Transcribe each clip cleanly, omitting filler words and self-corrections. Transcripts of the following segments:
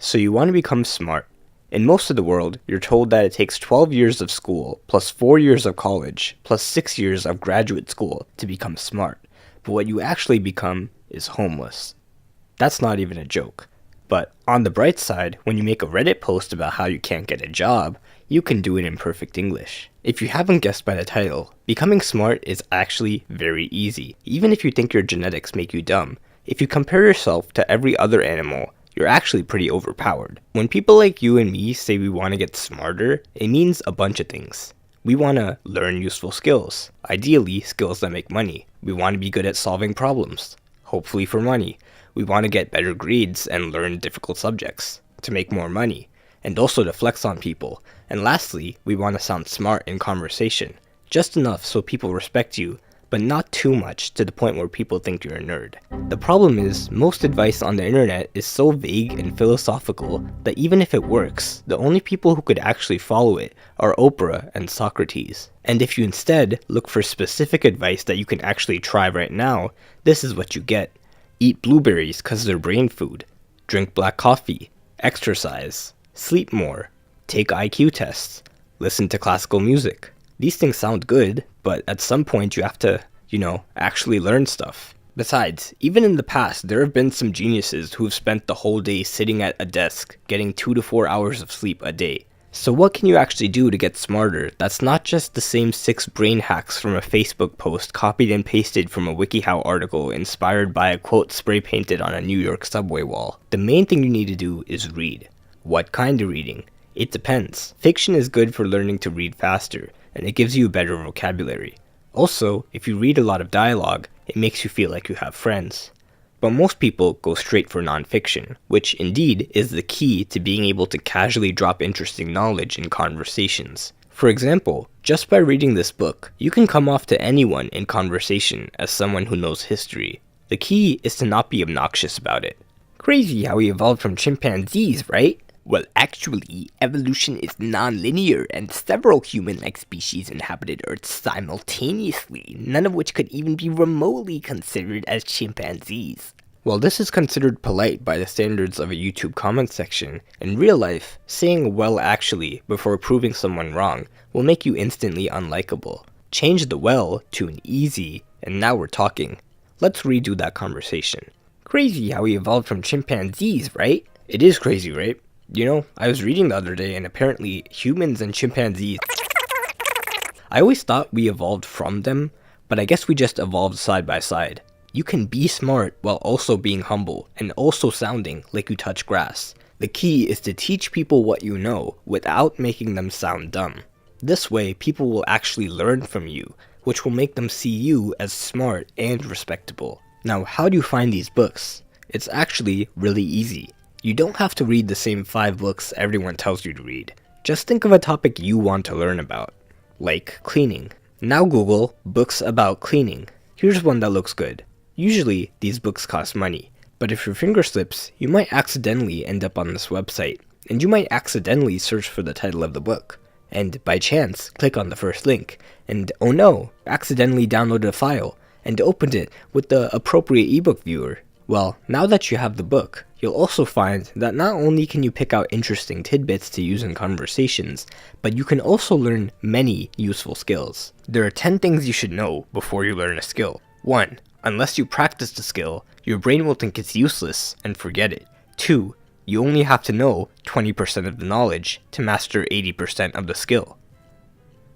So you want to become smart. In most of the world, you're told that it takes 12 years of school, plus 4 years of college, plus 6 years of graduate school to become smart. But what you actually become is homeless. That's not even a joke. But on the bright side, when you make a Reddit post about how you can't get a job, you can do it in perfect English. If you haven't guessed by the title, becoming smart is actually very easy. Even if you think your genetics make you dumb, if you compare yourself to every other animal, you're actually pretty overpowered. When people like you and me say we want to get smarter, it means a bunch of things. We want to learn useful skills, ideally skills that make money. We want to be good at solving problems, hopefully for money. We want to get better grades and learn difficult subjects to make more money, and also to flex on people. And lastly, we want to sound smart in conversation, just enough so people respect you, but not too much to the point where people think you're a nerd. The problem is, most advice on the internet is so vague and philosophical that even if it works, the only people who could actually follow it are Oprah and Socrates. And if you instead look for specific advice that you can actually try right now, this is what you get. Eat blueberries cause they're brain food. Drink black coffee. Exercise. Sleep more. Take IQ tests. Listen to classical music. These things sound good, but at some point you have to, actually learn stuff. Besides, even in the past, there have been some geniuses who've spent the whole day sitting at a desk, getting 2 to 4 hours of sleep a day. So what can you actually do to get smarter that's not just the same 6 brain hacks from a Facebook post copied and pasted from a WikiHow article inspired by a quote spray painted on a New York subway wall? The main thing you need to do is read. What kind of reading? It depends. Fiction is good for learning to read faster, and it gives you a better vocabulary. Also, if you read a lot of dialogue, it makes you feel like you have friends. But most people go straight for nonfiction, which indeed is the key to being able to casually drop interesting knowledge in conversations. For example, just by reading this book, you can come off to anyone in conversation as someone who knows history. The key is to not be obnoxious about it. Crazy how we evolved from chimpanzees, right? Well, actually, evolution is non-linear, and several human-like species inhabited Earth simultaneously, none of which could even be remotely considered as chimpanzees. While this is considered polite by the standards of a YouTube comment section, in real life, saying "well actually" before proving someone wrong will make you instantly unlikable. Change the "well" to an "easy," and now we're talking. Let's redo that conversation. Crazy how we evolved from chimpanzees, right? It is crazy, right? I was reading the other day and apparently humans and chimpanzees... I always thought we evolved from them, but I guess we just evolved side by side. You can be smart while also being humble and also sounding like you touch grass. The key is to teach people what you know without making them sound dumb. This way, people will actually learn from you, which will make them see you as smart and respectable. Now, how do you find these books? It's actually really easy. You don't have to read the same 5 books everyone tells you to read. Just think of a topic you want to learn about, like cleaning. Now Google books about cleaning. Here's one that looks good. Usually, these books cost money, but if your finger slips, you might accidentally end up on this website, and you might accidentally search for the title of the book, and by chance, click on the first link, and oh no, accidentally downloaded a file, and opened it with the appropriate ebook viewer. Well, now that you have the book, you'll also find that not only can you pick out interesting tidbits to use in conversations, but you can also learn many useful skills. There are 10 things you should know before you learn a skill. 1. Unless you practice the skill, your brain will think it's useless and forget it. 2. You only have to know 20% of the knowledge to master 80% of the skill.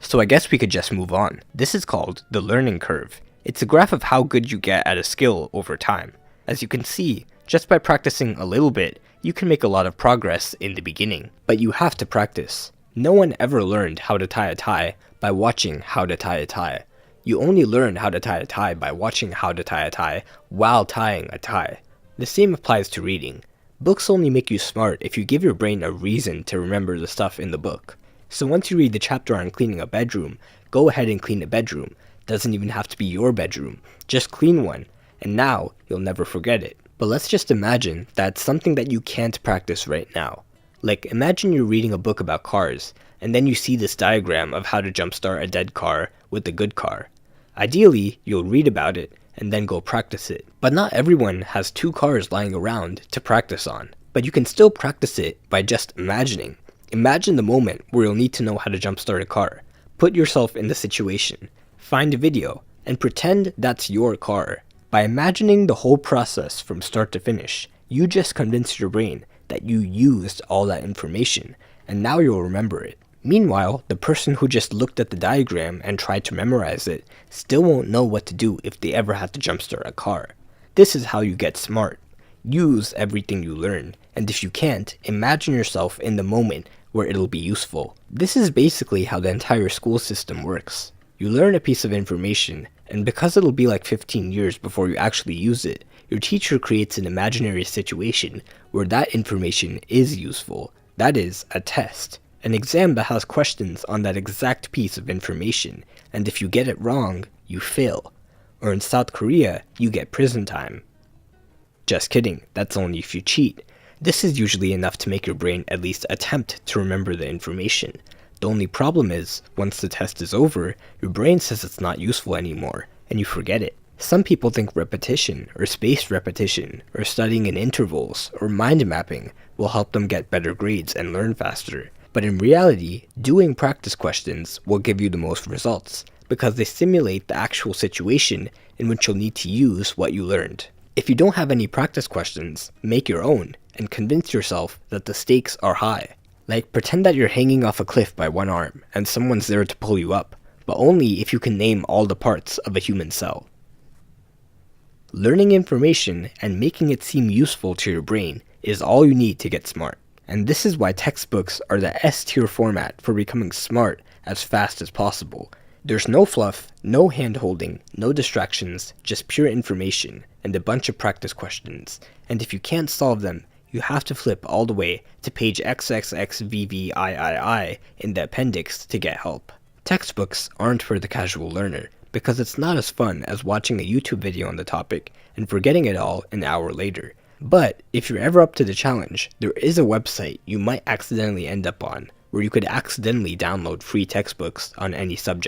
So I guess we could just move on. This is called the learning curve. It's a graph of how good you get at a skill over time. As you can see, just by practicing a little bit, you can make a lot of progress in the beginning. But you have to practice. No one ever learned how to tie a tie by watching how to tie a tie. You only learn how to tie a tie by watching how to tie a tie while tying a tie. The same applies to reading. Books only make you smart if you give your brain a reason to remember the stuff in the book. So once you read the chapter on cleaning a bedroom, go ahead and clean a bedroom. Doesn't even have to be your bedroom. Just clean one. And now, you'll never forget it. But let's just imagine that's something that you can't practice right now. Like, imagine you're reading a book about cars, and then you see this diagram of how to jumpstart a dead car with a good car. Ideally, you'll read about it, and then go practice it. But not everyone has 2 cars lying around to practice on. But you can still practice it by just imagining. Imagine the moment where you'll need to know how to jumpstart a car. Put yourself in the situation, find a video, and pretend that's your car. By imagining the whole process from start to finish, you just convinced your brain that you used all that information, and now you'll remember it. Meanwhile, the person who just looked at the diagram and tried to memorize it still won't know what to do if they ever had to jumpstart a car. This is how you get smart. Use everything you learn, and if you can't, imagine yourself in the moment where it'll be useful. This is basically how the entire school system works. You learn a piece of information, and because it'll be like 15 years before you actually use it, your teacher creates an imaginary situation where that information is useful. That is, a test. An exam that has questions on that exact piece of information, and if you get it wrong, you fail. Or in South Korea, you get prison time. Just kidding, that's only if you cheat. This is usually enough to make your brain at least attempt to remember the information. The only problem is, once the test is over, your brain says it's not useful anymore, and you forget it. Some people think repetition, or spaced repetition, or studying in intervals, or mind mapping will help them get better grades and learn faster. But in reality, doing practice questions will give you the most results, because they simulate the actual situation in which you'll need to use what you learned. If you don't have any practice questions, make your own, and convince yourself that the stakes are high. Like, pretend that you're hanging off a cliff by one arm, and someone's there to pull you up, but only if you can name all the parts of a human cell. Learning information and making it seem useful to your brain is all you need to get smart. And this is why textbooks are the S-tier format for becoming smart as fast as possible. There's no fluff, no hand-holding, no distractions, just pure information, and a bunch of practice questions. And if you can't solve them, you have to flip all the way to page XXXVVIII in the appendix to get help. Textbooks aren't for the casual learner, because it's not as fun as watching a YouTube video on the topic and forgetting it all an hour later. But if you're ever up to the challenge, there is a website you might accidentally end up on, where you could accidentally download free textbooks on any subject.